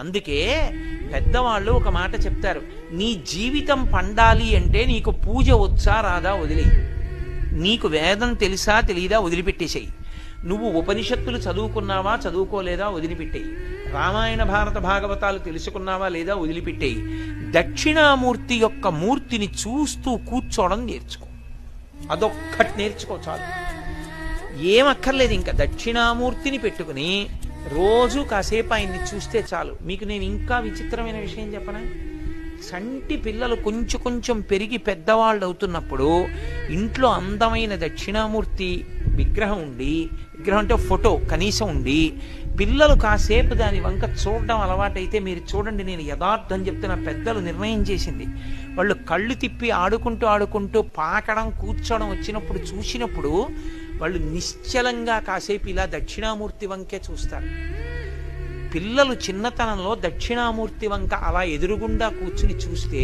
అందుకే పెద్దవాళ్ళు ఒక మాట చెప్తారు, నీ జీవితం పండాలి అంటే నీకు పూజ వచ్చా రాదా వదిలేయి, నీకు వేదం తెలుసా తెలీదా వదిలిపెట్టేసేయి, నువ్వు ఉపనిషత్తులు చదువుకున్నావా చదువుకోలేదా వదిలిపెట్టేయి, రామాయణ భారత భాగవతాలు తెలుసుకున్నావా లేదా వదిలిపెట్టేయి, దక్షిణామూర్తి యొక్క మూర్తిని చూస్తూ కూర్చోవడం నేర్చుకో. అదొక్కటి నేర్చుకో చాలు, ఏమక్కర్లేదు. ఇంకా దక్షిణామూర్తిని పెట్టుకుని రోజు కాసేపు ఆయన్ని చూస్తే చాలు. మీకు నేను ఇంకా విచిత్రమైన విషయం చెప్పనా? చంటి పిల్లలు కొంచెం కొంచెం పెరిగి పెద్దవాళ్ళు అవుతున్నప్పుడు ఇంట్లో అందమైన దక్షిణామూర్తి విగ్రహం ఉండి, విగ్రహం అంటే ఫోటో కనీసం ఉండి, పిల్లలు కాసేపు దాని వంక చూడడం అలవాటైతే మీరు చూడండి, నేను యథార్థం చెప్తున్న, పెద్దలు నిర్ణయం చేసింది, వాళ్ళు కళ్ళు తిప్పి ఆడుకుంటూ ఆడుకుంటూ పాకడం కూర్చోవడం వచ్చినప్పుడు చూసినప్పుడు వాళ్ళు నిశ్చలంగా కాసేపు ఇలా దక్షిణామూర్తి వంకే చూస్తారు. పిల్లలు చిన్నతనంలో దక్షిణామూర్తి వంక అలా ఎదురుగుండా కూర్చుని చూస్తే